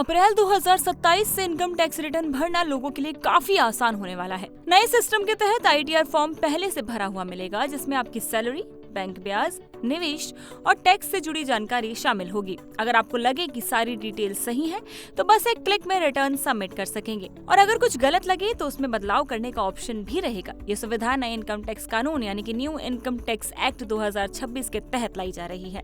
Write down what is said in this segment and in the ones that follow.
अप्रैल 2027 से income tax return भरना लोगों के लिए काफी आसान होने वाला है। नए सिस्टम के तहत आईटीआर फॉर्म पहले से भरा हुआ मिलेगा, जिसमें आपकी सैलरी, बैंक ब्याज, निवेश और टैक्स से जुड़ी जानकारी शामिल होगी। अगर आपको लगे कि सारी डिटेल सही है तो बस एक क्लिक में रिटर्न सबमिट कर सकेंगे, और अगर कुछ गलत लगे तो उसमें बदलाव करने का ऑप्शन भी रहेगा। ये सुविधा नए इनकम टैक्स कानून यानी कि न्यू इनकम टैक्स एक्ट 2026 के तहत लाई जा रही है,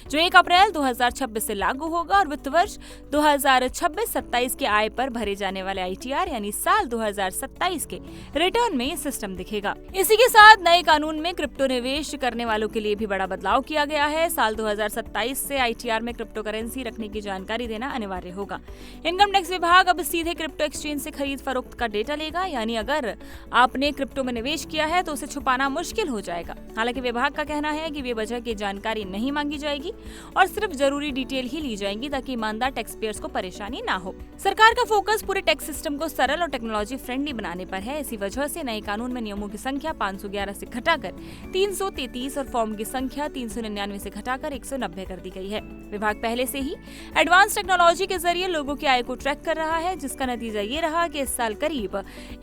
जो 1 अप्रैल 2026 से लागू होगा और वित्त वर्ष 2026-27 के आय पर भरे जाने वाले आईटीआर यानी साल 2027 के रिटर्न में सिस्टम दिखेगा। इसी के साथ नए कानून में क्रिप्टो निवेश करने वालों के लिए भी बड़ा बदलाव किया गया है। साल 2027 से आईटीआर में क्रिप्टो करेंसी रखने की जानकारी देना अनिवार्य होगा। इनकम टैक्स विभाग अब सीधे क्रिप्टो एक्सचेंज से खरीद फरोख्त का डेटा लेगा, यानी अगर आपने क्रिप्टो में निवेश किया है तो उसे छुपाना मुश्किल हो जाएगा। हालांकि विभाग का कहना है कि बेवजह की जानकारी नहीं मांगी जाएगी और सिर्फ जरूरी डिटेल ही ली जाएंगी, ताकि ईमानदार टैक्स पेयर्स को परेशानी ना हो। सरकार का फोकस पूरे टैक्स सिस्टम को सरल और टेक्नोलॉजी फ्रेंडली बनाने पर है। इसी वजह से नए कानून में नियमों की संख्या 511 से घटाकर 333 और फॉर्म की संख्या 399 से घटाकर 190 कर दी गई है। विभाग पहले से ही एडवांस टेक्नोलॉजी के जरिए लोगों की आय को ट्रैक कर रहा है, जिसका नतीजा ये रहा कि इस साल करीब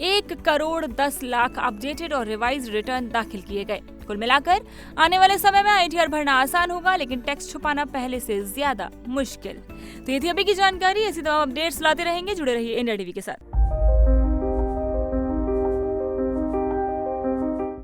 1,10,00,000 अपडेटेड और रिवाइज रिटर्न दाखिल किए गए। कुल मिलाकर आने वाले समय में आईटीआर भरना आसान होगा, लेकिन टैक्स छुपाना पहले से ज्यादा मुश्किल। तो ये थी अभी की जानकारी। ऐसी तमाम अपडेट्स लाते रहेंगे, जुड़े रहिए इंडिया टीवी के साथ।